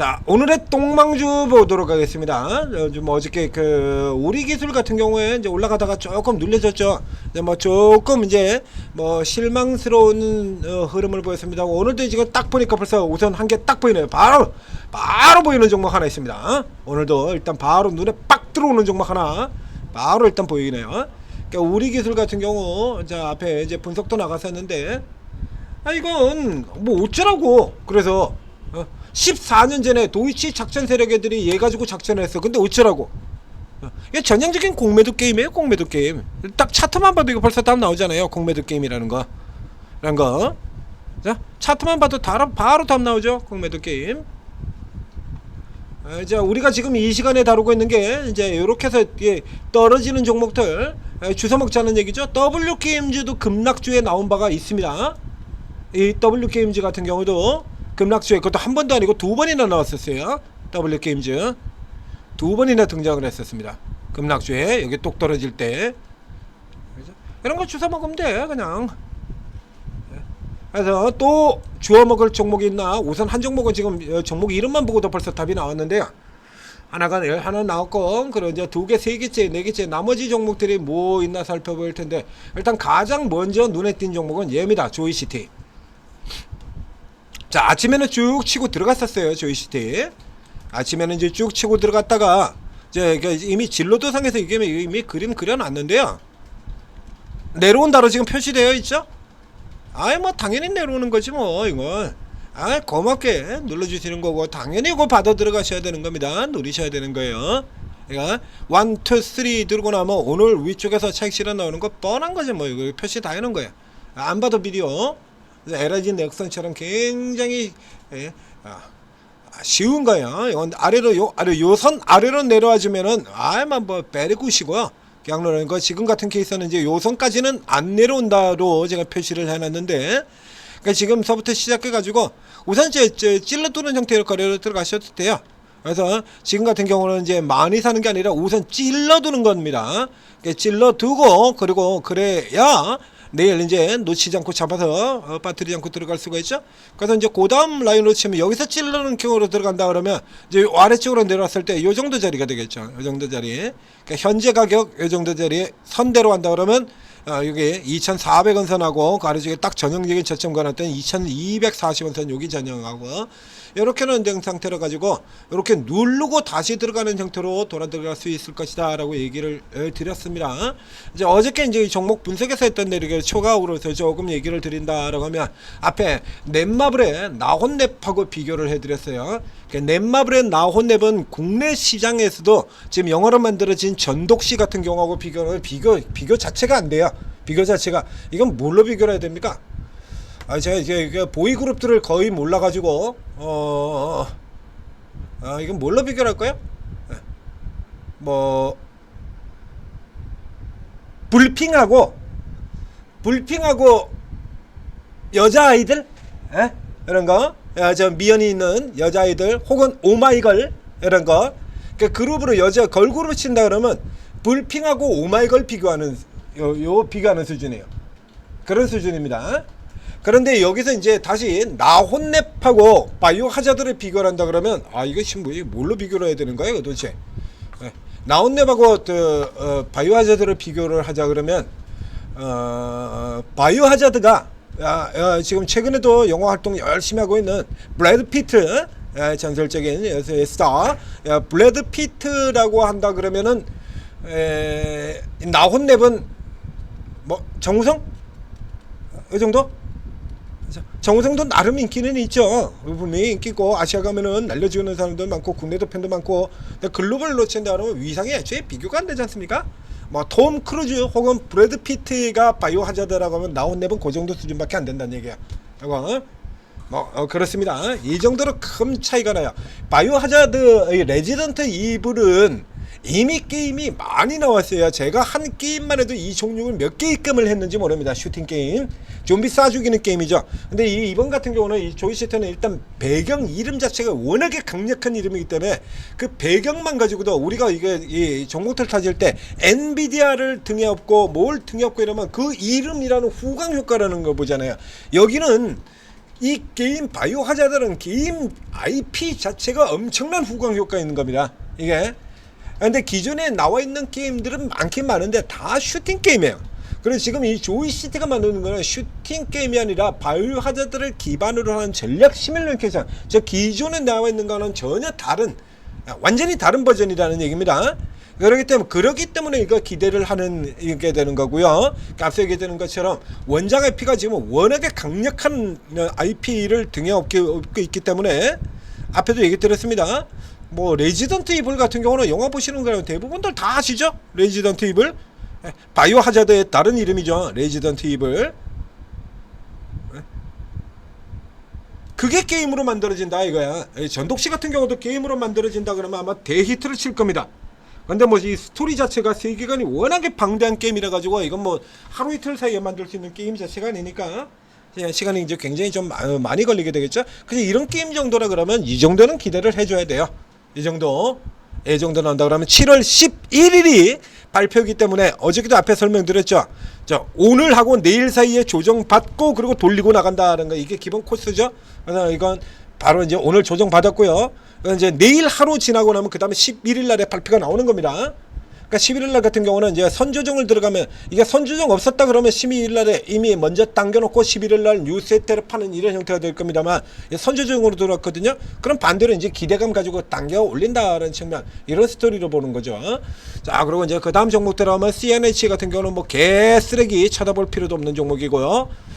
자, 오늘의 똥망주 보도록 하겠습니다. 좀 어저께 그 우리 기술 같은 경우에 이제 올라가다가 조금 눌려졌죠. 이제 뭐 조금 이제 뭐 실망스러운 흐름을 보였습니다. 오늘도 지금 딱 보니까 벌써 우선 한 개 딱 보이네요. 바로 보이는 종목 하나 있습니다. 오늘도 일단 바로 눈에 빡 들어오는 종목 하나 바로 일단 보이네요. 그러니까 우리 기술 같은 경우 자 앞에 이제 분석도 나갔었는데 이건 뭐 어쩌라고. 그래서 14년 전에 도이치 작전 세력 애들이 얘 가지고 작전을 했어. 근데 어쩌라고. 이게 전형적인 공매도 게임이에요. 공매도 게임. 딱 차트만 봐도 이거 벌써 답 나오잖아요. 공매도 게임이라는 거. 라는 거. 자, 차트만 봐도 바로 답 나오죠. 공매도 게임. 자, 우리가 지금 이 시간에 다루고 있는 게 이제 요렇게 해서 떨어지는 종목들 주워 먹자는 얘기죠. W게임즈도 급락주에 나온 바가 있습니다. 이 W게임즈 같은 경우도 급락주에 그것도 한 번도 아니고 두 번이나 나왔었어요. W게임즈 두 번이나 등장을 했었습니다. 급락주에 여기 똑 떨어질 때 이런 거 주워 먹으면 돼 그냥. 그래서 또 주워 먹을 종목이 있나. 우선 한 종목은 지금 종목 이름만 보고도 벌써 답이 나왔는데요. 하나 나왔고, 그리고 이제 두 개, 세 개째, 네 개째 나머지 종목들이 뭐 있나 살펴볼 텐데, 일단 가장 먼저 눈에 띈 종목은 얘입니다. 조이시티. 자, 아침에는 쭉 치고 들어갔었어요. 조이시티. 아침에는 이제 쭉 치고 들어갔다가 이제 이미 진로도상에서 이미 그림 그려놨는데요. 내려온다로 지금 표시되어 있죠. 뭐 당연히 내려오는 거지 뭐. 이거 고맙게 눌러주시는 거고 당연히 이거 받아 들어가셔야 되는 겁니다. 누리셔야 되는 거예요. 그러니까 1, 2, 3 들고 나면 오늘 위쪽에서 차익 실현 나오는 거 뻔한 거지 뭐. 이거 표시 다 해놓은 거야. 안 봐도 비디오. LG 넥슨처럼 굉장히 쉬운 거예요. 이건 아래로 요선 아래로 내려와 주면은 뭐 베리굿이고요. 그냥 노는 거. 지금 같은 케이스는 이제 요선까지는 안 내려온다로 제가 표시를 해놨는데, 그러니까 지금서부터 시작해가지고 우선 이제 찔러 두는 형태로 거래로 들어가셔도 돼요. 그래서 지금 같은 경우는 이제 많이 사는 게 아니라 우선 찔러 두는 겁니다. 그러니까 찔러 두고 그리고 그래야 내일 이제 놓치지 않고 잡아서 빠뜨리지 않고 들어갈 수가 있죠. 그래서 이제 그 다음 라인으로 치면 여기서 찔러는 경우로 들어간다 그러면 이제 아래쪽으로 내려왔을 때 요 정도 자리가 되겠죠. 요 정도 자리. 그러니까 현재 가격 요 정도 자리에 선대로 한다 그러면 여기 2,400원 선하고 그 아래쪽에 딱 전형적인 저점 가놨던 2,240원 선 여기 전형하고 이렇게 놓은 상태로 가지고 이렇게 누르고 다시 들어가는 형태로 돌아 들어갈 수 있을 것이다 라고 얘기를 드렸습니다. 이제 어저께 이제 종목 분석에서 했던 내용을 초과으로서 조금 얘기를 드린다라고 하면 앞에 넷마블의 나혼랩하고 비교를 해드렸어요. 넷마블의 나혼랩은 국내 시장에서도 지금 영어로 만들어진 전독시 같은 경우하고 비교 자체가 안 돼요. 비교 자체가. 이건 뭘로 비교를 해야 됩니까? 제가 이제 보이그룹들을 거의 몰라가지고 이건 뭘로 비교를 할까요? 뭐 불핑하고 여자아이들 이런 거, 저 미연이 있는 여자아이들 혹은 오마이걸 이런 거, 그룹으로 여자 걸그룹을 친다 그러면 불핑하고 오마이걸 비교하는 비교하는 수준이에요. 그런 수준입니다. 그런데 여기서 이제 다시 나혼랩하고 바이오 하자드를 비교를 한다 그러면 이것이 뭘로 비교를 해야 되는 거예요 도대체. 나혼랩하고 바이오 하자드를 비교를 하자 그러면 바이오 하자드가 지금 최근에도 영화 활동 열심히 하고 있는 브래드 피트, 전설적인 스타 브래드 피트라고 한다 그러면은 나혼랩은 뭐 정우성 이 정도? 정우성도 나름 인기는 있죠. 분명히 인기고 아시아 가면은 날려주는 사람도 많고 국내도 팬도 많고. 글로벌로 친다 그러면 위상이 애초에 비교가 안 되지 않습니까? 뭐 톰 크루즈 혹은 브래드 피트가 바이오 하자드라고 하면 나혼랩은 그 정도 수준밖에 안 된다는 얘기야. 그렇습니다. 이 정도로 큰 차이가 나요. 바이오 하자드 레지던트 이블은 이미 게임이 많이 나왔어요. 제가 한 게임만 해도 이 종류를 몇 개 입금을 했는지 모릅니다. 슈팅 게임, 좀비 쏴 죽이는 게임이죠. 근데 이번 같은 경우는 이 조이시트는 일단 배경 이름 자체가 워낙에 강력한 이름이기 때문에 그 배경만 가지고도 우리가 이 종목들 타질 때 엔비디아를 등에 업고 뭘 등에 업고 이러면 그 이름이라는 후광 효과라는 걸 보잖아요. 여기는 이 게임 바이오 하자드는 게임 IP 자체가 엄청난 후광 효과 있는 겁니다. 이게 근데 기존에 나와 있는 게임들은 많긴 많은데 다 슈팅 게임이에요. 그래서 지금 이 조이시티가 만드는 거는 슈팅 게임이 아니라 바이오 하자드를 기반으로 하는 전략 시뮬레이션. 즉 기존에 나와 있는 거는 전혀 다른, 완전히 다른 버전이라는 얘기입니다. 그러기 때문에 이거 기대를 하는 게 되는 거고요. 앞서 얘기되는 것처럼 원작 IP가 지금 워낙에 강력한 IP를 등에 업고 있기 때문에 앞에도 얘기 드렸습니다. 뭐 레지던트 이블 같은 경우는 영화 보시는 거는 대부분들 다 아시죠? 레지던트 이블, 바이오 하자드의 다른 이름이죠. 레지던트 이블. 그게 게임으로 만들어진다 이거야. 전독시 같은 경우도 게임으로 만들어진다 그러면 아마 대히트를 칠 겁니다. 근데 뭐 이 스토리 자체가 세계관이 워낙에 방대한 게임이라 가지고 이건 뭐 하루 이틀 사이에 만들 수 있는 게임 자체가 아니니까 시간이 이제 굉장히 좀 많이 걸리게 되겠죠. 그래서 이런 게임 정도라 그러면 이 정도는 기대를 해줘야 돼요. 이 정도 나온다 그러면 7월 11일이 발표이기 때문에 어저께도 앞에 설명드렸죠. 자, 오늘 하고 내일 사이에 조정 받고 그리고 돌리고 나간다는 거 이게 기본 코스죠. 그래서 이건 바로 이제 오늘 조정 받았고요. 이제 내일 하루 지나고 나면 그 다음에 11일 날에 발표가 나오는 겁니다. 그러니까 11일 날 같은 경우는 이제 선조정을 들어가면 이게 선조정 없었다 그러면 12일 날에 이미 먼저 당겨놓고 11일 날 뉴세트를 파는 이런 형태가 될 겁니다만 선조정으로 들어왔거든요. 그럼 반대로 이제 기대감 가지고 당겨 올린다는 측면 이런 스토리로 보는 거죠. 자, 그리고 이제 그 다음 종목 들어가면 CNH 같은 경우는 뭐 개쓰레기 쳐다볼 필요도 없는 종목이고요.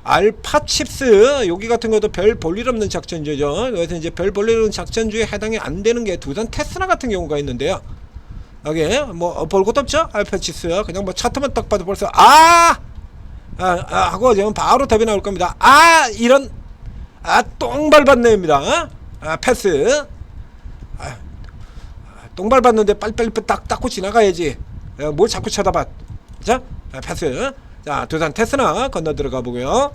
알파칩스 여기 같은 것도 별 볼일 없는 작전주죠. 그래서 이제 별 볼일 없는 작전주에 해당이 안 되는 게 두산 테스라 같은 경우가 있는데요. 여기 뭐 볼 것도 없죠. 알파칩스 그냥 뭐 차트만 딱 봐도 벌써 하고 지금 바로 답이 나올 겁니다. 이런 똥 밟았네입니다. 패스. 똥 밟았는데 빨리빨리 딱 닦고 지나가야지. 뭘 자꾸 쳐다봐. 자, 패스. 자, 두산 테스나 건너 들어가 보고요.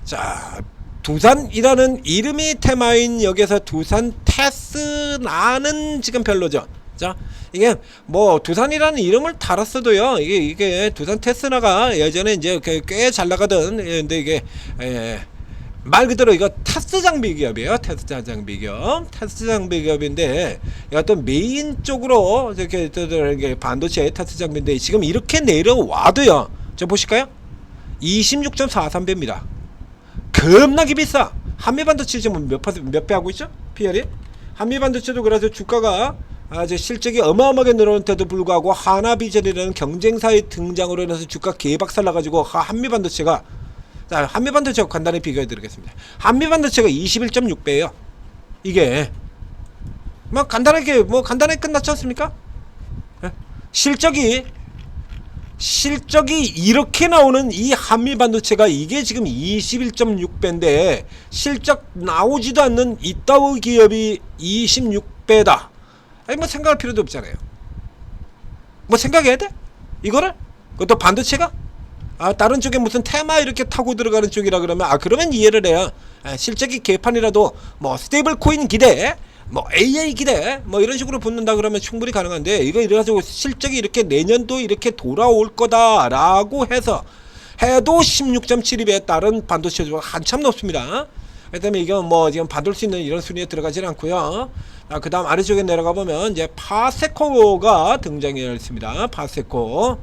자, 두산이라는 이름이 테마인 여기서 두산 테스나는 지금 별로죠. 자, 이게 뭐 두산이라는 이름을 달았어도요. 이게 두산 테스나가 예전에 이제 꽤 잘 나가던 근데 이게 말 그대로 이거 테스트 장비 기업이에요. 테스트 장비 기업인데 어떤 메인 쪽으로 이렇게 반도체 테스트 장비인데 지금 이렇게 내려와도요. 저 보실까요? 26.43배입니다. 겁나게 비싸. 한미반도체 지금 몇 배 하고 있죠? PR이? 한미반도체도 그래서 주가가 실적이 어마어마하게 늘어났는데도 불구하고 하나비전이라는 경쟁사의 등장으로 인해서 주가 개박살 나가지고 한미반도체가 간단히 비교해 드리겠습니다. 한미반도체가 21.6배예요. 이게 간단하게 끝났지 않습니까? 실적이 이렇게 나오는 이 한미반도체가 이게 지금 21.6배인데 실적 나오지도 않는 이따위 기업이 26배다. 뭐 생각할 필요도 없잖아요. 뭐 생각해야 돼? 이거를? 그것도 반도체가? 다른 쪽에 무슨 테마 이렇게 타고 들어가는 쪽이라 그러면 그러면 이해를 해요. 실적이 개판이라도 뭐 스테이블 코인 기대, 뭐 AI 기대 뭐 이런 식으로 붙는다 그러면 충분히 가능한데 이거 이래가지고 실적이 이렇게 내년도 이렇게 돌아올 거다라고 해서 해도 16.72배에 따른 반도체 주가 한참 높습니다. 그 다음에 이건 뭐 지금 받을 수 있는 이런 순위에 들어가지는 않고요. 그 다음 아래쪽에 내려가 보면 이제 파세코가 등장했습니다. 파세코.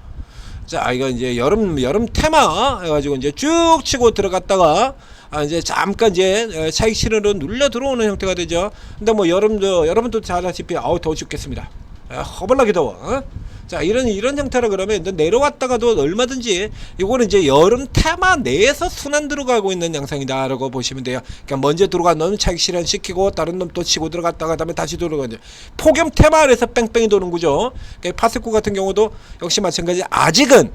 자, 이거 이제 여름 테마 해가지고 이제 쭉 치고 들어갔다가 이제 잠깐 이제 차익 실현으로 눌려 들어오는 형태가 되죠. 근데 뭐 여러분도 잘 아시다시피 더워 죽겠습니다. 허벌나게 더워. 자, 이런 형태로 그러면 내려왔다가도 얼마든지 이거는 이제 여름 테마 내에서 순환 들어가고 있는 양상이다라고 보시면 돼요. 그러니까 먼저 들어간 놈 차익 실현 시키고 다른 놈 또 치고 들어갔다가 그다음에 다시 들어가죠. 폭염 테마 아래서 뺑뺑이 도는 거죠. 그러니까 파세코 같은 경우도 역시 마찬가지. 아직은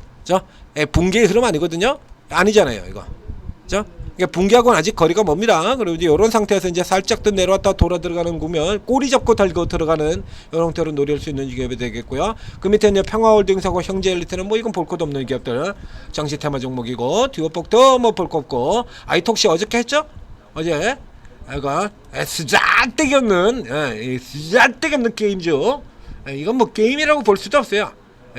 붕괴의 흐름 아니거든요. 아니잖아요, 이거. 그죠? 붕괴하고는 아직 거리가 멉니다. 그리고 이제 이런 상태에서 이제 살짝 더 내려왔다 돌아 들어가는 구면 꼬리 잡고 달고 들어가는 이런 형태로 노릴 수 있는 기업이 되겠고요. 그 밑에 이제 평화홀딩스하고 형제엘리트는 뭐 이건 볼 것도 없는 기업들 정시 테마 종목이고 듀오폭도 뭐 볼 거 없고 아이톡시 어저께 했죠? 어제 이거 쓰잘데기 없는 게임주. 이건 뭐 게임이라고 볼 수도 없어요.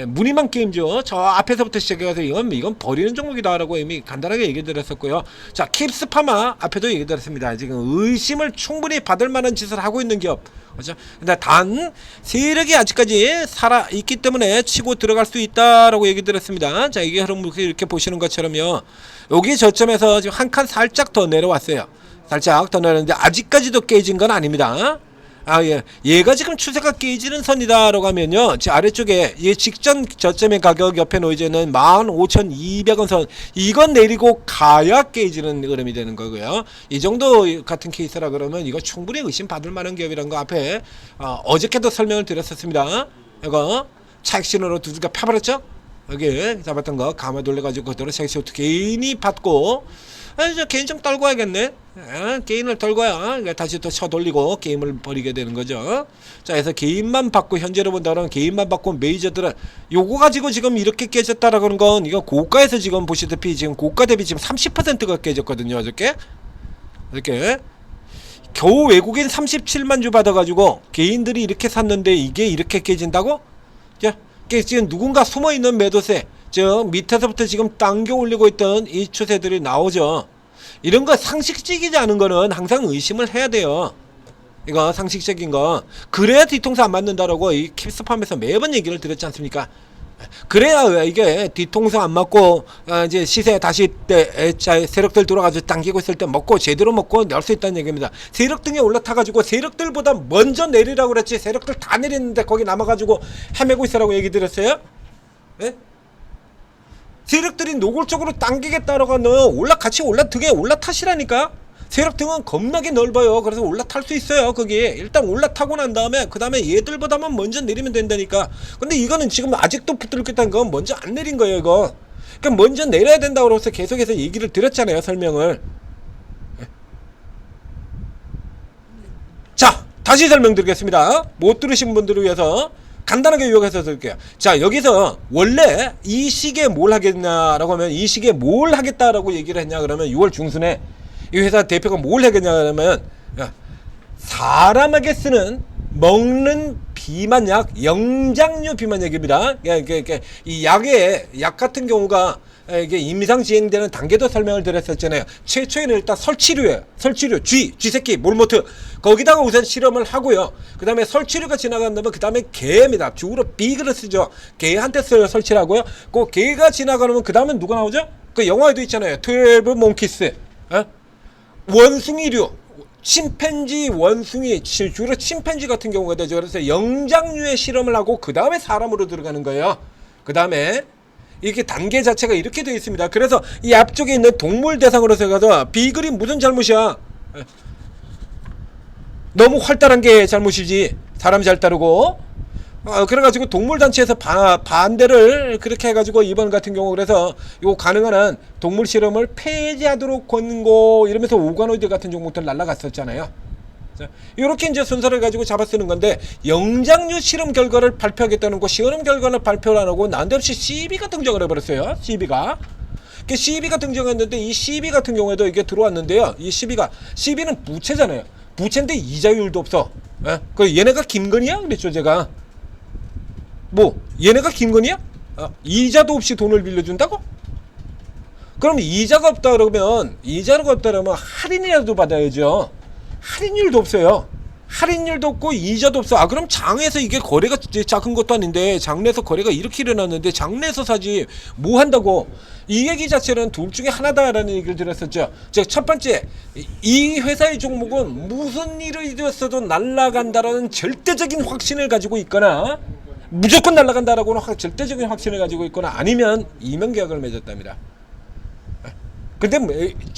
무늬만 게임죠. 저 앞에서부터 시작해서 이건 버리는 종목이다라고 이미 간단하게 얘기 드렸었고요. 자, 킵스파마 앞에도 얘기 드렸습니다. 지금 의심을 충분히 받을 만한 짓을 하고 있는 기업. 그렇죠? 근데 단 세력이 아직까지 살아 있기 때문에 치고 들어갈 수 있다라고 얘기 드렸습니다. 자, 이게 흐름 이렇게 보시는 것처럼요. 여기 저점에서 지금 한 칸 살짝 더 내려왔어요. 살짝 더 내렸는데 아직까지도 깨진 건 아닙니다. 예. 얘가 지금 추세가 깨지는 선이다라고 하면요. 제 아래쪽에 얘 직전 저점의 가격 옆에 놓여져 있는 15,200원 선, 이건 내리고 가야 깨지는 흐름이 되는 거고요. 이 정도 같은 케이스라 그러면 이거 충분히 의심 받을 만한 기업이라는 거 앞에 어저께도 설명을 드렸었습니다. 이거 차익 신호로 두들겨 펴버렸죠? 여기 잡았던 거 감아 돌려가지고 그대로 차익 신호 개인이 받고, 저 개인 좀 떨고 와야겠네. 개인을 떨고야 다시 또 쳐돌리고 게임을 벌이게 되는 거죠. 자, 그래서 개인만 받고 현재로 본다면 개인만 받고 메이저들은 요거 가지고 지금 이렇게 깨졌다라고 하는 건 이거 고가에서 지금 보시다시피 지금 고가 대비 지금 30%가 깨졌거든요. 어저께 이렇게 겨우 외국인 37만 주 받아가지고 개인들이 이렇게 샀는데 이게 이렇게 깨진다고? 자, 지금 누군가 숨어있는 매도세, 즉 밑에서부터 지금 당겨 올리고 있던 이 추세들이 나오죠. 이런 거 상식적이지 않은 거는 항상 의심을 해야 돼요. 이거 상식적인 거. 그래야 뒤통수 안 맞는다라고 이 킵스팜에서 매번 얘기를 드렸지 않습니까? 그래야 이게 뒤통수 안 맞고 이제 시세 다시 때 세력들 돌아가지고 당기고 있을 때 먹고 제대로 먹고 낼 수 있다는 얘기입니다. 세력 등에 올라타가지고 세력들보다 먼저 내리라고 그랬지, 세력들 다 내리는데 거기 남아가지고 헤매고 있으라고 얘기 드렸어요? 예? 세력들이 노골적으로 당기겠다라고 하면 같이 등에 올라타시라니까. 세력 등은 겁나게 넓어요. 그래서 올라탈 수 있어요. 거기 일단 올라타고 난 다음에 그 다음에 얘들보다만 먼저 내리면 된다니까. 근데 이거는 지금 아직도 붙들겠다는 건 먼저 안 내린 거예요. 이거 그러니까 먼저 내려야 된다고 해서 계속해서 얘기를 드렸잖아요. 설명을. 자, 다시 설명드리겠습니다. 못 들으신 분들을 위해서 간단하게 요약해서 드릴게요. 자, 여기서 원래 이 시기에 뭘 하겠냐라고 하면, 이 시기에 뭘 하겠다라고 얘기를 했냐 그러면 6월 중순에 이 회사 대표가 뭘 하겠냐 그러면 사람에게 쓰는 먹는 비만약, 영장류 비만약입니다. 이 약 같은 경우가 이게 임상 진행되는 단계도 설명을 드렸었잖아요. 최초에는 일단 설치류예요. 설치류, 쥐새끼, 몰모트, 거기다가 우선 실험을 하고요. 그 다음에 설치류가 지나간 다음에 그 다음에 개입니다. 주로 비그를 쓰죠. 개한테 설치를 하고요. 그 개가 지나가면 그 다음에 누가 나오죠? 그 영화에도 있잖아요. 12 몽키스. 원숭이류, 침팬지, 원숭이, 주로 침팬지 같은 경우가 되죠. 그래서 영장류의 실험을 하고 그 다음에 사람으로 들어가는 거예요. 그 다음에 이렇게 단계 자체가 이렇게 되어 있습니다. 그래서 이 앞쪽에 있는 동물 대상으로 해서 비글이 무슨 잘못이야? 너무 활달한 게 잘못이지. 사람 잘 따르고. 그래가지고 동물단체에서 반대를 그렇게 해가지고 이번 같은 경우 그래서 요 가능한 한 동물 실험을 폐지하도록 권고 이러면서 오가노이드 같은 종목들 날라갔었잖아요. 이렇게 이제 순서를 가지고 잡아 쓰는 건데, 영장류 실험 결과를 발표하겠다는 거, 실험 결과를 발표를 안 하고 난데없이 CB가 등장을 해버렸어요. CB가 등장했는데 이 CB 같은 경우에도 이게 들어왔는데요. 이 CB는 부채잖아요. 부채인데 이자율도 없어. 그 얘네가 김건희야? 그랬죠 제가. 얘네가 김건희야? 이자도 없이 돈을 빌려준다고? 그럼 이자가 없다 그러면 할인이라도 받아야죠. 할인율도 없어요. 할인율도 없고 이자도 없어. 그럼 장에서 이게 거래가 작은 것도 아닌데, 장내에서 거래가 이렇게 일어났는데 장내에서 사지 뭐 한다고. 이 얘기 자체는 둘 중에 하나다라는 얘기를 드렸었죠. 즉, 첫 번째, 이 회사의 종목은 무슨 일이 있어도 날아간다라는 절대적인 확신을 가지고 있거나, 무조건 날아간다라고는 절대적인 확신을 가지고 있거나, 아니면 이명계약을 맺었답니다. 근데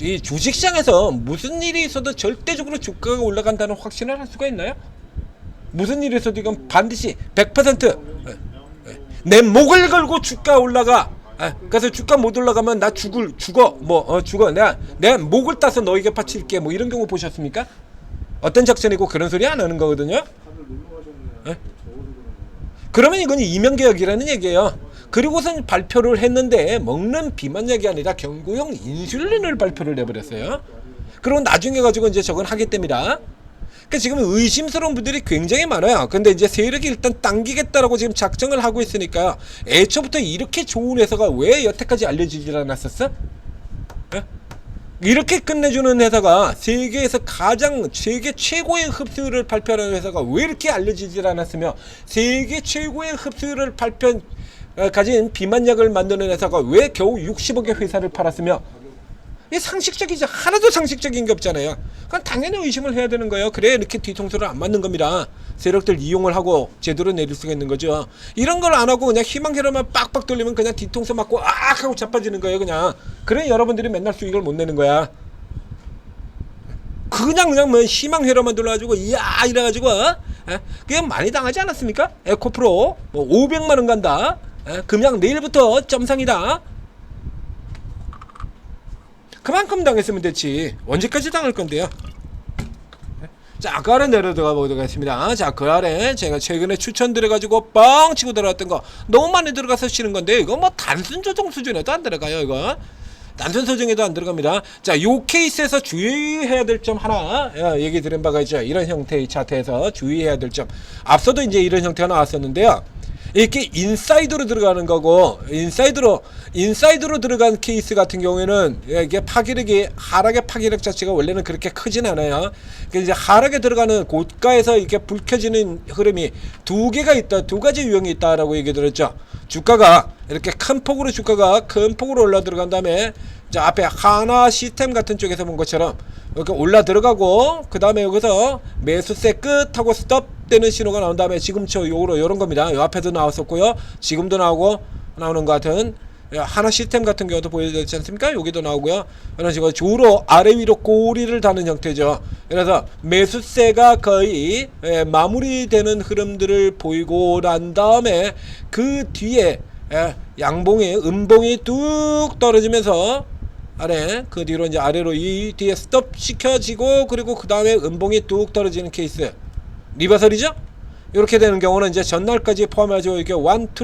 이 주식시장에서 무슨 일이 있어도 절대적으로 주가가 올라간다는 확신을 할 수가 있나요? 무슨 일이 있어도 이건 반드시 100%내 목을 걸고 주가 올라가. 그래서 주가 못 올라가면 나 죽어. 죽어. 내가 목을 따서 너에게 바칠게. 이런 경우 보셨습니까? 어떤 작전이고 그런 소리 안 하는 거거든요. 그러면 이건 이명계약이라는 얘기예요. 그리고선 발표를 했는데 먹는 비만약이 아니라 경구용 인슐린을 발표를 해버렸어요. 그리고 나중에 가지고 이제 저건 하겠답니다. 그러니까 지금 의심스러운 분들이 굉장히 많아요. 근데 이제 세력이 일단 당기겠다라고 지금 작정을 하고 있으니까 애초부터 이렇게 좋은 회사가 왜 여태까지 알려지질 않았었어? 예? 이렇게 끝내주는 회사가 세계에서 세계 최고의 흡수율을 발표하는 회사가 왜 이렇게 알려지질 않았으며, 세계 최고의 흡수율을 가진 비만약을 만드는 회사가 왜 겨우 60억의 회사를 팔았으며, 이게 상식적이지, 하나도 상식적인 게 없잖아요. 그럼 당연히 의심을 해야 되는 거예요. 그래야 이렇게 뒤통수를 안 맞는 겁니다. 세력들 이용을 하고 제대로 내릴 수가 있는 거죠. 이런 걸 안 하고 그냥 희망회로만 빡빡 돌리면 그냥 뒤통수 맞고 악 하고 자빠지는 거예요. 그냥. 그래 여러분들이 맨날 수익을 못 내는 거야. 그냥 뭐 희망회로만 돌려가지고 이야 이래가지고 그게 많이 당하지 않았습니까? 에코프로 뭐 500만원 간다. 금양 내일부터 점상이다. 그만큼 당했으면 됐지. 언제까지 당할 건데요? 자, 그 아래 내려 들어가 보겠습니다. 자, 그 아래 제가 최근에 추천드려가지고 뻥 치고 들어갔던 거 너무 많이 들어가서 치는 건데, 이거 뭐 단순 조정 수준에도 안 들어가요. 이거 단순 조정에도 안 들어갑니다. 자, 요 케이스에서 주의해야 될 점 하나 얘기 드린 바가 있죠. 이런 형태의 차트에서 주의해야 될 점. 앞서도 이제 이런 형태가 나왔었는데요. 이렇게 인사이드로 들어가는 거고, 인사이드로 들어간 케이스 같은 경우에는 이게 하락의 파괴력 자체가 원래는 그렇게 크진 않아요. 그러니까 이제 하락에 들어가는 고가에서 이렇게 불 켜지는 흐름이 두 가지 유형이 있다라고 얘기 들었죠. 주가가 이렇게 큰 폭으로 올라 들어간 다음에 이제 앞에 하나 시스템 같은 쪽에서 본 것처럼 이렇게 올라 들어가고, 그 다음에 여기서 매수세 끝하고 스톱 되는 신호가 나온 다음에 지금 요런 겁니다. 요 앞에도 나왔었고요. 지금도 나오는 것 같은 하나 시스템 같은 경우도 보여드렸지 않습니까? 여기도 나오고요. 이런 식으로 주로 아래 위로 꼬리를 다는 형태죠. 그래서 매수세가 거의 마무리되는 흐름들을 보이고 난 다음에 그 뒤에 음봉이 뚝 떨어지면서 그 뒤로 이제 아래로 이 뒤에 스톱 시켜지고, 그리고 그 다음에 음봉이 뚝 떨어지는 케이스 리버설이죠. 이렇게 되는 경우는 이제 전날까지 포함해가지고 이렇게 1, 2,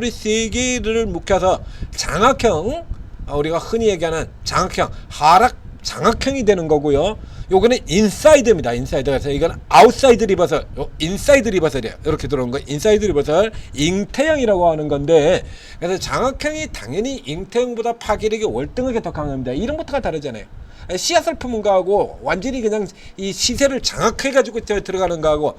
3개를 묶여서 장악형, 우리가 흔히 얘기하는 장악형, 하락 장악형이 되는 거고요. 요거는 인사이드입니다. 인사이드에서 이건 아웃사이드 리버설, 인사이드 리버설이에요. 이렇게 들어오는 거 인사이드 리버설, 잉태형이라고 하는 건데, 그래서 장악형이 당연히 잉태형보다 파괴력이 월등하게 더 강합니다. 이름부터가 다르잖아요. 씨앗을 품은 거하고 완전히 그냥 이 시세를 장악해가지고 들어가는 거하고,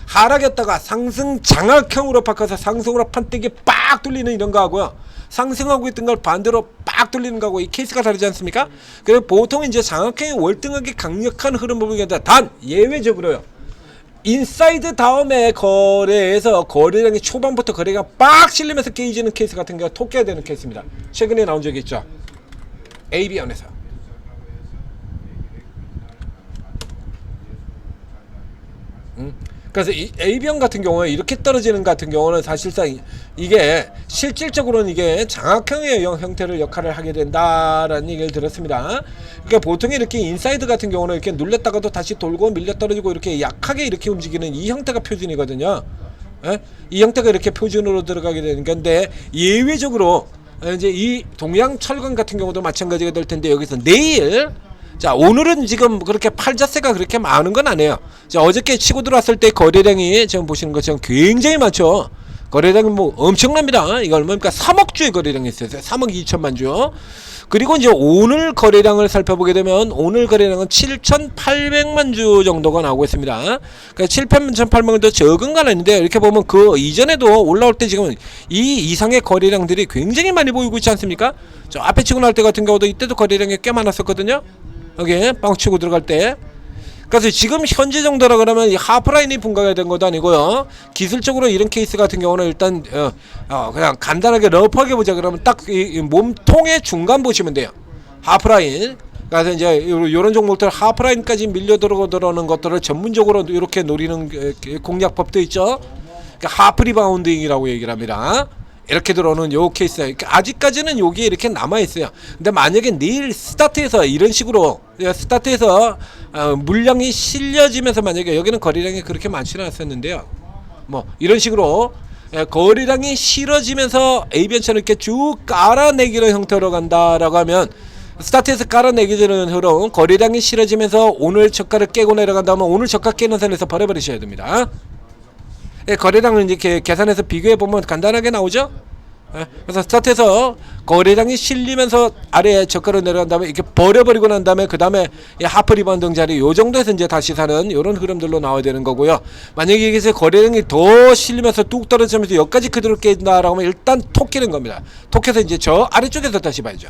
하락했다가 상승 장악형으로 바꿔서 상승으로 판때기 빡 뚫리는 이런 거하고요, 상승하고 있던 걸 반대로 빡 뚫리는 거하고 이 케이스가 다르지 않습니까? 그래서 보통 이제 장악형이 월등하게 강력한 흐름 부분이다. 단 예외적으로요, 인사이드 다음에 거래량이 초반부터 거래가 빡 실리면서 깨지는 케이스 같은 경우가 토끼가 되는 케이스입니다. 최근에 나온 적이 있죠. ABion에서. 그래서 이 ABion 같은 경우에 이렇게 떨어지는 같은 경우는 사실상 이게 실질적으로는 이게 장악형의 형태를 역할을 하게 된다라는 얘기를 들었습니다. 그러니까 보통 이렇게 인사이드 같은 경우는 이렇게 눌렸다가도 다시 돌고 밀려 떨어지고 이렇게 약하게 이렇게 움직이는 이 형태가 표준이거든요. 이 형태가 이렇게 표준으로 들어가게 되는 건데, 예외적으로 이제 이 동양철강 같은 경우도 마찬가지가 될 텐데, 여기서 내일, 자, 오늘은 지금 그렇게 팔자세가 그렇게 많은 건 아니에요. 자, 어저께 치고 들어왔을 때 거래량이 지금 보시는 것처럼 굉장히 많죠. 거래량이 뭐 엄청납니다. 이거 얼마입니까? 3억 주의 거래량이 있어요. 3억 2천만 주. 그리고 이제 오늘 거래량을 살펴보게 되면, 오늘 거래량은 7,800만 주 정도가 나오고 있습니다. 그러니까 7,800만도 적은 건 아닌데, 이렇게 보면 그 이전에도 올라올 때 지금 이 이상의 거래량들이 굉장히 많이 보이고 있지 않습니까? 저 앞에 치고 나올 때 같은 경우도 이때도 거래량이 꽤 많았었거든요. 여기 빵 치고 들어갈 때. 그래서 지금 현재 정도라 그러면 이 하프라인이 분가가 된 것도 아니고요. 기술적으로 이런 케이스 같은 경우는 일단 그냥 간단하게 러프하게 보자 그러면 딱 이 몸통의 중간 보시면 돼요. 하프라인. 그래서 이제 요런 종목들 하프라인까지 밀려 들어오는 것들을 전문적으로 이렇게 노리는 공략법도 있죠. 그러니까 하프 리바운딩이라고 얘기를 합니다. 이렇게 들어오는 요 케이스, 아직까지는 여기에 이렇게 남아있어요. 근데 만약에 내일 스타트에서 이런 식으로 물량이 실려지면서, 만약에 여기는 거래량이 그렇게 많지는 않았었는데요, 뭐 이런 식으로 거래량이 실어지면서 ABion처럼 이렇게 쭉 깔아내기로 형태로 간다라고 하면, 스타트에서 깔아내기 되는 흐름, 거래량이 실어지면서 오늘 저가를 깨고 내려간다면 오늘 저가 깨는 선에서 버려버리셔야 됩니다. 예, 거래량은 이렇게 계산해서 비교해보면 간단하게 나오죠. 예, 그래서 스타트에서 거래량이 실리면서 아래에 저가로 내려간 다음에 이렇게 버려버리고 난 다음에 그 다음에 하프 리바운드 자리 요 정도에서 이제 다시 사는 이런 흐름들로 나와야 되는 거고요. 만약에 이게 거래량이 더 실리면서 뚝 떨어지면서 여기까지 그대로 깨진다라고 하면 일단 톡 끼는 겁니다. 톡해서 이제 저 아래쪽에서 다시 봐야죠.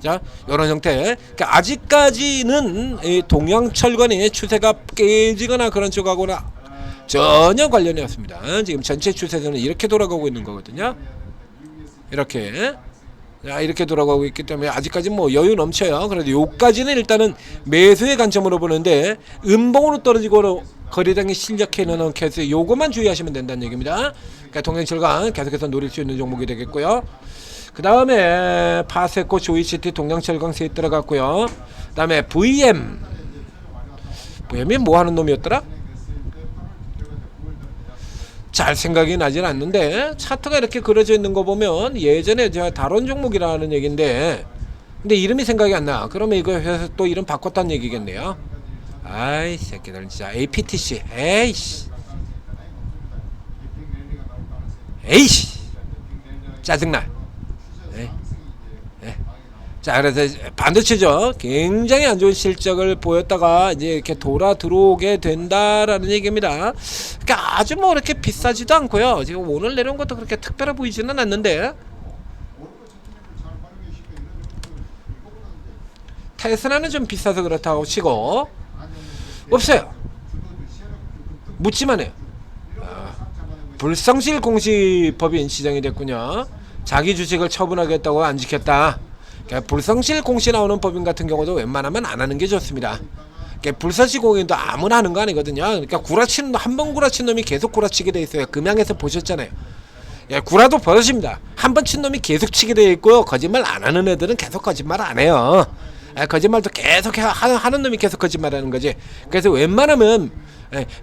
자, 이런 형태. 그러니까 아직까지는 이 동양철관이 추세가 깨지거나 그런 쪽하고는 전혀 관련이 없습니다. 지금 전체 추세는 이렇게 돌아가고 있는 거거든요. 이렇게. 자, 이렇게 돌아가고 있기 때문에 아직까지 뭐 여유 넘쳐요. 그래도 요까지는 일단은 매수의 관점으로 보는데 음봉으로 떨어지고 거래량이 실력해 있는 케이스 요것만 주의하시면 된다는 얘기입니다. 그러니까 동양철관 계속해서 노릴 수 있는 종목이 되겠고요. 그 다음에 파세코, 조이시티, 동양철강 세 들어갔고요. 그 다음에 VM이 뭐 하는 놈이었더라? 잘 생각이 나진 않는데 차트가 이렇게 그려져 있는 거 보면 예전에 제가 다룬 종목이라는 얘기인데 근데 이름이 생각이 안 나. 그러면 이거 해서 또 이름 바꿨다는 얘기겠네요. 아이 새끼들 진짜. APTC 에이씨 짜증나. 자, 그래서 반도체죠. 굉장히 안 좋은 실적을 보였다가 이제 이렇게 돌아 들어오게 된다라는 얘기입니다. 그러니까 아주 뭐 이렇게 비싸지도 않고요. 지금 오늘 내려온 것도 그렇게 특별해 보이지는 않는데 테슬라는 좀 비싸서 그렇다고 치고 없어요. 묻지만 해요. 불성실 공시법인 시정이 됐군요. 자기 주식을 처분하겠다고 안 지켰다. 그러니까 불성실 공시 나오는 법인 같은 경우도 웬만하면 안 하는 게 좋습니다. 그러니까 불성실 공인도 아무나 하는 거 아니거든요. 그러니까 구라치는 한 번 구라친 놈이 계속 구라치게 돼 있어요. 금양에서 보셨잖아요. 예, 구라도 버릇입니다. 한 번 친 놈이 계속 치게 돼 있고요. 거짓말 안 하는 애들은 계속 거짓말 안 해요. 예, 거짓말도 계속 하는 놈이 계속 거짓말하는 거지. 그래서 웬만하면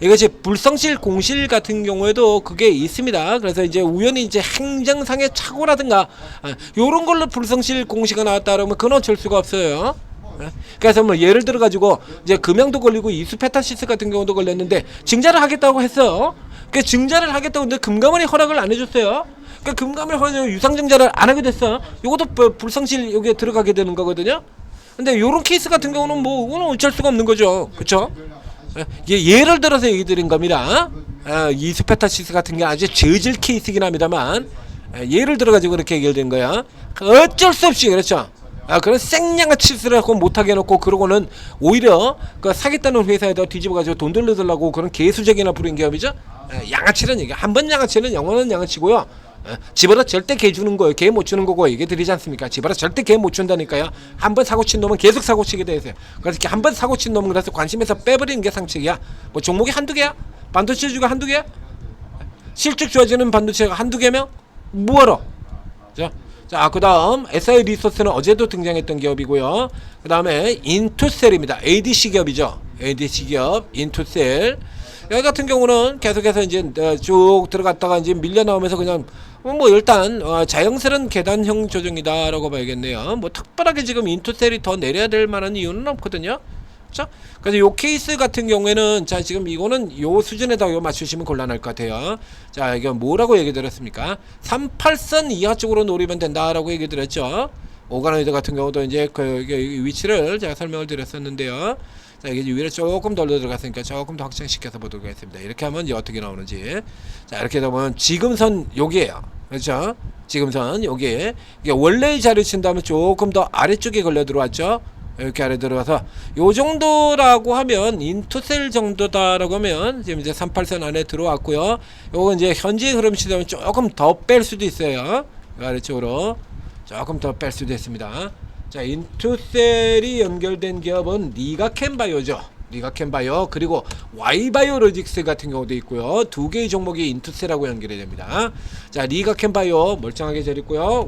이것이 불성실 공실 같은 경우에도 그게 있습니다. 그래서 이제 우연히 이제 행정상의 착오라든가 요런 걸로 불성실 공시가 나왔다 그러면 그건 어쩔 수가 없어요. 그래서 뭐 예를 들어 가지고 이제 금양도 걸리고 이수페타시스 같은 경우도 걸렸는데 증자를 하겠다고 했어요. 그 증자를 하겠다고 했는데 금감원이 허락을 안 해줬어요. 그 금감원이 허락 유상증자를 안 하게 됐어. 요것도 불성실 여기에 들어가게 되는 거거든요. 근데 요런 케이스 같은 경우는 뭐 그건 어쩔 수가 없는 거죠. 그렇죠? 예를 들어서 얘기 드린 겁니다. 이스페타시스 같은 게 아주 저질 케이스긴 합니다만 예를 들어 가지고 그렇게 얘기를 된 거야. 어쩔 수 없이 그렇죠. 그런 생양아치 짓을 하고 못하게 해놓고 그러고는 오히려 그 사겠다는 회사에다 뒤집어 가지고 돈 돌려달라고 그런 개수적이나 부린 기업이죠. 양아치란 얘기. 한 번 양아치는 영원한 양아치고요. 집어라 절대 개 주는 거예요. 개 못 주는 거고 얘기 드리지 않습니까? 집어라 절대 개 못 준다니까요. 한 번 사고 친 놈은 계속 사고 치게 돼 있어요. 그래서 한 번 사고 친 놈은 그래서 관심에서 빼버리는 게 상책이야. 뭐 종목이 한두 개야? 반도체주가 한두 개야? 실적 좋아지는 반도체가 한두 개면 뭐하러? 자, 그 다음 SI 리소스는 어제도 등장했던 기업이고요. 그 다음에 인투셀입니다. ADC 기업이죠. ADC 기업 인투셀. 여기 같은 경우는 계속해서 이제 쭉 들어갔다가 이제 밀려 나오면서 그냥 뭐 일단 자연스러운 계단형 조정이다라고 봐야겠네요. 뭐 특별하게 지금 인투셀이 더 내려야 될 만한 이유는 없거든요. 그렇죠? 그래서 요 케이스 같은 경우에는 자 지금 이거는 요 수준에다 요 맞추시면 곤란할 것 같아요. 자 이게 뭐라고 얘기 드렸습니까? 38선 이하 쪽으로 노리면 된다라고 얘기 드렸죠. 오가노이드 같은 경우도 이제 그 위치를 제가 설명을 드렸었는데요. 자 이게 위로 조금 더 들어갔으니까 조금 더 확장시켜서 보도록 하겠습니다. 이렇게 하면 이제 어떻게 나오는지. 자 이렇게 되면 지금선 여기에요. 그렇죠? 지금선 여기에 이게 원래의 자리를 친다면 조금 더 아래쪽에 걸려 들어왔죠. 이렇게 아래 들어와서 요 정도라고 하면 인투셀 정도다라고 하면 지금 이제 38선 안에 들어왔고요. 요거 이제 현재 흐름 시점은 조금 더 뺄 수도 있어요. 아래쪽으로 조금 더 뺄 수도 있습니다. 자, 인투셀이 연결된 기업은 리가켄바이오죠. 리가켄바이오 그리고 Y바이오로직스 같은 경우도 있고요. 두 개의 종목이 인투셀하고 연결이 됩니다. 자, 리가켄바이오 멀쩡하게 잘 있고요.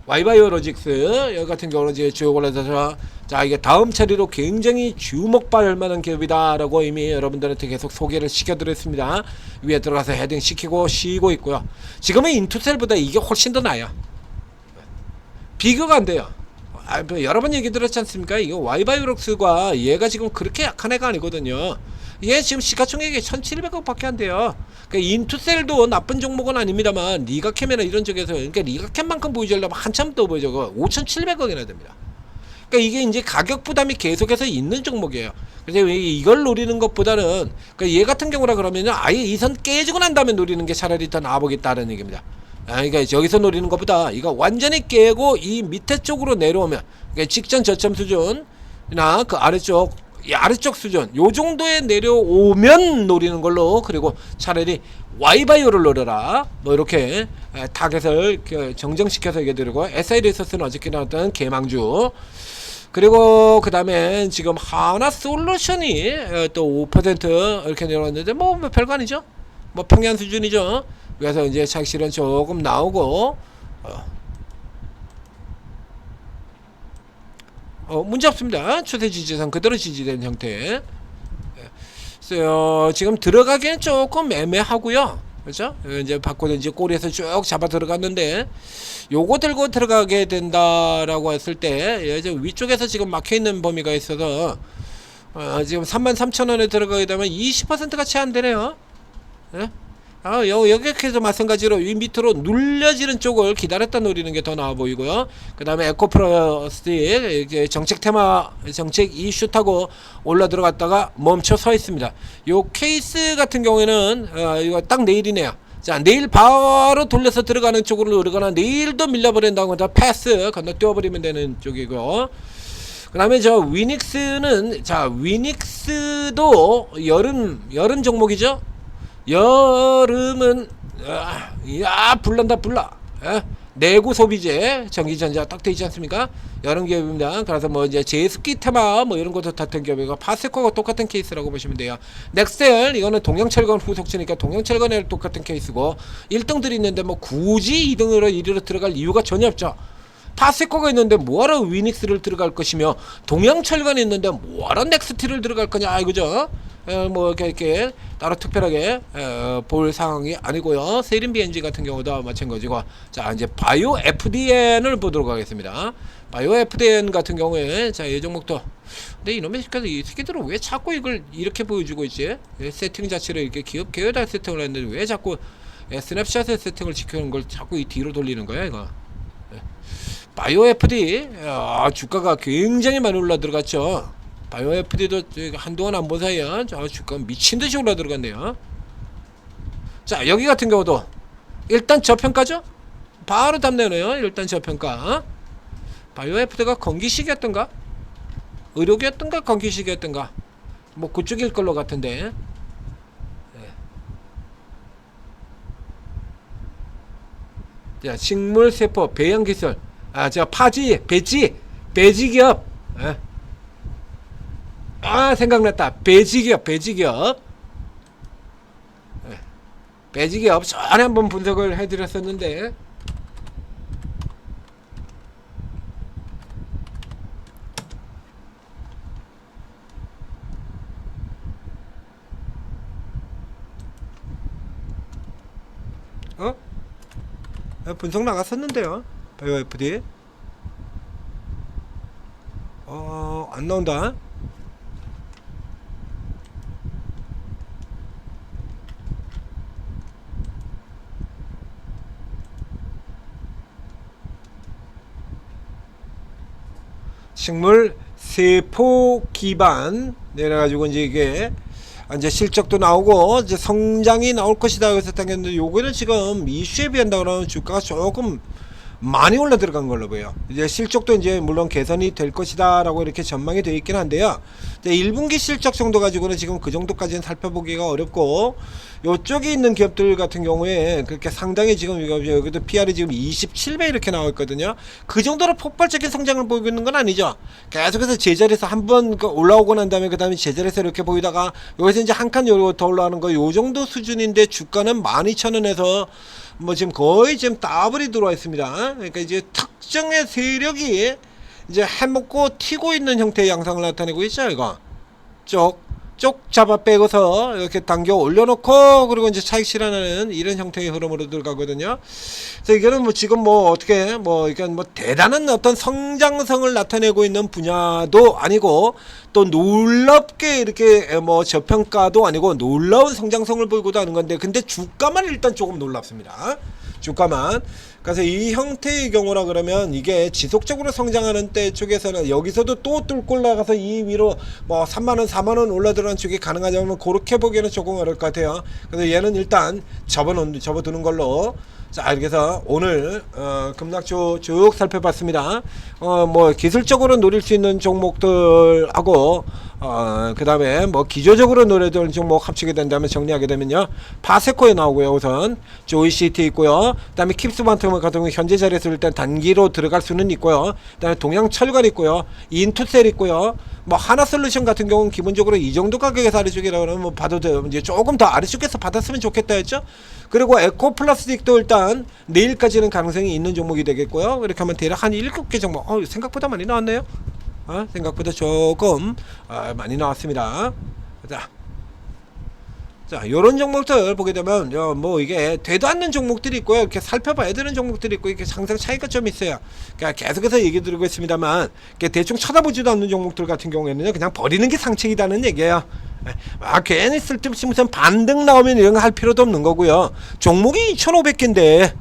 Y바이오로직스 여기 같은 경우는 이제 주요 올라서 자 이게 다음 차례로 굉장히 주목받을 만한 기업이다라고 이미 여러분들한테 계속 소개를 시켜드렸습니다. 위에 들어가서 헤딩 시키고 쉬고 있고요. 지금은 인투셀보다 이게 훨씬 더 나아요. 비교가 안 돼요. 뭐 여러 번 얘기 들었지 않습니까? 이거 와이바이오록스가 얘가 지금 그렇게 약한 애가 아니거든요. 얘 지금 시가총액이 1700억 밖에 안 돼요. 그러니까 인투셀도 나쁜 종목은 아닙니다만 리가캠이나 이런 쪽에서, 그러니까 리가캠만큼 보여주려면 한참 더 보여줘. 5700억이나 됩니다. 그러니까 이게 이제 가격 부담이 계속해서 있는 종목이에요. 그래서 이걸 노리는 것보다는, 그러니까 얘 같은 경우라 그러면 아예 이 선 깨지고 난 다음에 노리는 게 차라리 더 나아보겠다는 얘기입니다. 그러니까 여기서 노리는 것보다 이거 완전히 깨고 이 밑에 쪽으로 내려오면, 그러니까 직전 저점 수준이나 그 아래쪽, 이 아래쪽 수준 요 정도에 내려오면 노리는 걸로, 그리고 차라리 와이바이오를 노려라, 뭐 이렇게 타겟을 정정시켜서 얘기 드리고, SI 리서스는 어저께 나왔던 개망주, 그리고 그 다음에 지금 하나솔루션이 또 5% 이렇게 내려왔는데 뭐 별거 아니죠. 뭐 평양 수준이죠. 그래서 이제 착실은 조금 나오고 문제 없습니다. 추세 지지선 그대로 지지된 형태. 지금 들어가기엔 조금 애매하고요. 그렇죠? 이제 바꾸든지 꼬리에서 쭉 잡아 들어갔는데, 요거 들고 들어가게 된다라고 했을 때 이제 위쪽에서 지금 막혀 있는 범위가 있어서 지금 33,000원에 들어가게 되면 20%가 채 안 되네요. 예? 여기에서 마찬가지로 위 밑으로 눌려지는 쪽을 기다렸다 노리는 게 더 나아 보이고요. 그 다음에 에코프로스틱 정책 테마, 정책 이슈 타고 올라 들어갔다가 멈춰 서 있습니다. 요 케이스 같은 경우에는 이거 딱 내일이네요. 자, 내일 바로 돌려서 들어가는 쪽으로 노리거나 내일도 밀려버린다고 하면 패스 건너뛰어버리면 되는 쪽이고요. 그 다음에 저 위닉스는, 자, 위닉스도 여름 종목이죠. 여름은 불난다 불나. 내구 소비재 전기전자 딱 돼 있지 않습니까? 여름 기업입니다. 그래서 뭐 이제 제습기 테마 뭐 이런 것도 같은 기업이고, 파세코가 똑같은 케이스라고 보시면 돼요. 넥셀 이거는 동양철강 후속주니까 동양철강에 똑같은 케이스고, 1등들이 있는데 뭐 굳이 2등으로 1위로 들어갈 이유가 전혀 없죠. 파세코가 있는데 뭐하러 위닉스를 들어갈 것이며, 동양철강이 있는데 뭐하러 넥스티를 들어갈 거냐 이거죠. 뭐 이렇게 따로 특별하게 볼 상황이 아니고요. 세린 BNG 같은 경우도 마찬가지고. 자, 이제 바이오 FDN을 보도록 하겠습니다. 바이오 FDN 같은 경우에, 자, 이 종목도, 근데 이놈의 이 새끼들은 왜 자꾸 이걸 이렇게 보여주고 있지? 세팅 자체를 이렇게 기업 계열화 세팅을 했는데 왜 자꾸 스냅샷의 세팅을 지켜는 걸 자꾸 이 뒤로 돌리는 거야 이거? 바이오 FD 주가가 굉장히 많이 올라 들어갔죠. 바이오 FD도 한동안 안 본 사이에 주가 미친듯이 올라 들어갔네요. 자, 여기 같은 경우도 일단 저평가죠. 바로 답 내네요. 일단 저평가. 바이오 FD가 건기식이었던가 의료기였던가 건기식이었던가 뭐 그쪽일 걸로 같은데. 자, 식물세포 배양기술, 저 파지 배지기업. 생각났다. 배지기업. 배지기업 전에 한번 분석을 해드렸었는데, 분석 나갔었는데요. 바이오 FD 안 나온다. 식물 세포 기반 내려가지고 이제 실적도 나오고 이제 성장이 나올 것이다 그래서 당겼는데, 요거는 지금 이슈에 비한다 그러면 주가가 조금 많이 올라 들어간 걸로 보여요. 이제 실적도 이제 물론 개선이 될 것이다 라고 이렇게 전망이 되어 있긴 한데요. 1분기 실적 정도 가지고는 지금 그 정도까지는 살펴보기가 어렵고, 요쪽에 있는 기업들 같은 경우에 그렇게 상당히 지금 여기도 PR이 지금 27배 이렇게 나와 있거든요. 그 정도로 폭발적인 성장을 보이고 있는 건 아니죠. 계속해서 제자리에서 한번 올라오고 난 다음에 그 다음에 제자리에서 이렇게 보이다가 여기서 이제 한 칸 더 올라가는 거, 요 정도 수준인데 주가는 12,000원에서 뭐 지금 거의 지금 더블이 들어와 있습니다. 그러니까 이제 특정의 세력이 이제 해먹고 튀고 있는 형태의 양상을 나타내고 있죠. 이거 쪽 잡아 빼고서 이렇게 당겨 올려놓고 그리고 이제 차익 실현하는 이런 형태의 흐름으로 들어가거든요. 그래서 이거는 뭐 지금 뭐 어떻게 뭐 이건 뭐 대단한 어떤 성장성을 나타내고 있는 분야도 아니고 또 놀랍게 이렇게 뭐 저평가도 아니고 놀라운 성장성을 보이고도 하는 건데, 근데 주가만 일단 조금 놀랍습니다. 주가만. 그래서 이 형태의 경우라 그러면 이게 지속적으로 성장하는 때 쪽에서는 여기서도 또 뚫고 올라가서 이 위로 뭐 3만원 4만원 올라들어간 쪽이 가능하냐면 그렇게 보기에는 조금 어려울 것 같아요. 그래서 얘는 일단 접어두는 걸로. 자, 이렇게 해서 오늘 급락주 쭉 살펴봤습니다. 뭐 기술적으로 노릴 수 있는 종목들하고 그 다음에 뭐 기조적으로 노려볼 종목 합치게 된다면 정리하게 되면요, 파세코에 나오고요. 우선 조이시티 있고요. 그 다음에 킵스반트 같은 경우 현재 자리에서 일단 단기로 들어갈 수는 있고요. 그 다음에 동양철강 있고요. 인투셀 있고요. 뭐 하나솔루션 같은 경우는 기본적으로 이 정도 가격에서 아래쪽이라고 하면 뭐 봐도 돼요. 이제 조금 더 아래쪽에서 받았으면 좋겠다 했죠. 그리고 에코플라스틱도 일단 내일까지는 가능성이 있는 종목이 되겠고요. 이렇게 하면 대략 한 7개 종목. 생각보다 많이 나왔네요. 생각보다 조금 많이 나왔습니다. 자, 요런 종목들 보게 되면 뭐 이게 되도 않는 종목들이 있고요. 이렇게 살펴봐야 되는 종목들이 있고, 이렇게 상상 차이가 좀 있어요. 그러니까 계속해서 얘기 드리고 있습니다만, 대충 쳐다보지도 않는 종목들 같은 경우에는 그냥 버리는 게 상책이라는 얘기예요. 괜히 쓸데없이 무슨 반등 나오면 이런 거 할 필요도 없는 거고요. 종목이 2,500개인데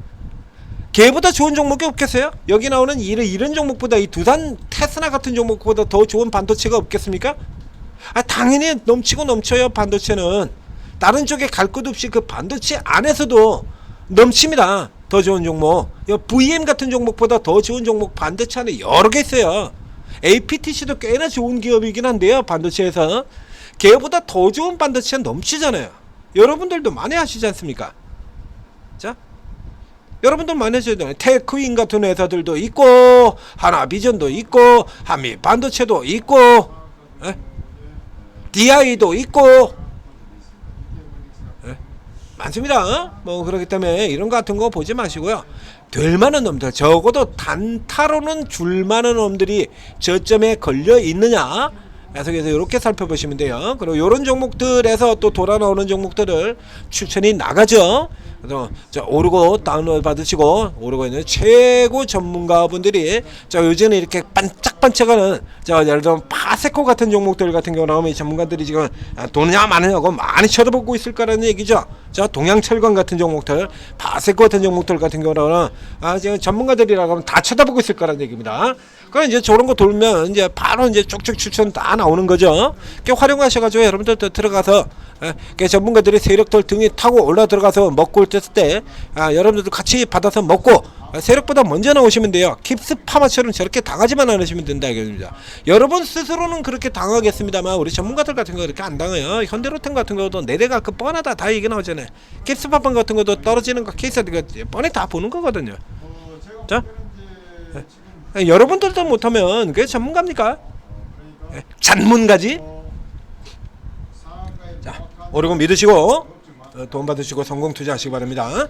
걔보다 좋은 종목이 없겠어요? 여기 나오는 이런 종목보다 이 두산 테스나 같은 종목보다 더 좋은 반도체가 없겠습니까? 당연히 넘치고 넘쳐요. 반도체는 다른 쪽에 갈 것 없이 그 반도체 안에서도 넘칩니다. 더 좋은 종목. VM 같은 종목보다 더 좋은 종목 반도체 안에 여러 개 있어요. APTC도 꽤나 좋은 기업이긴 한데요. 반도체에서 걔보다 더 좋은 반도체는 넘치잖아요. 여러분들도 많이 하시지 않습니까? 자, 여러분들 많이 하시잖아요. 테크윈 같은 회사들도 있고, 하나비전도 있고, 한미 반도체도 있고, DI도 있고, 많습니다. 뭐 그렇기 때문에 이런 거 같은 거 보지 마시고요. 될 만한 놈들, 적어도 단타로는 줄 만한 놈들이 저점에 걸려 있느냐, 계속해서 이렇게 살펴보시면 돼요. 그리고 이런 종목들에서 또 돌아 나오는 종목들을 추천이 나가죠. 그래서 오르고 다운로드 받으시고, 오르고 있는 최고 전문가분들이 요즘에 이렇게 반짝반짝하는 예를 들어 파세코 같은 종목들 같은 경우 나오면 이 전문가들이 지금 돈이냐 마느냐고 많이 쳐다보고 있을 거라는 얘기죠. 동양철강 같은 종목들, 파세코 같은 종목들 같은 경우는 지금 전문가들이라고 하면 다 쳐다보고 있을 거라는 얘기입니다. 그럼 이제 저런 거 돌면 이제 바로 이제 쭉쭉 추천 다 나오는 거죠. 활용하셔가지고 여러분들 들어가서 전문가들이 세력들 등에 타고 올라 들어가서 먹고 있을 때 여러분들도 같이 받아서 먹고 세력보다 먼저 나오시면 돼요. 킵스파마처럼 저렇게 당하지만 않으시면 된다 이겁니다. 여러분 스스로는 그렇게 당하겠습니다만 우리 전문가들 같은 거 그렇게 안 당해요. 현대로템 같은 것도 내려갈 거 뻔하다 다 얘기 나오잖아요. 킵스파판 같은 것도 떨어지는 거 케이스 뻔히 다 보는 거거든요. 자, 여러분들도 못하면 그게 전문가입니까? 전문가지? 자, 오르고 믿으시고 돈 받으시고 성공 투자하시기 바랍니다.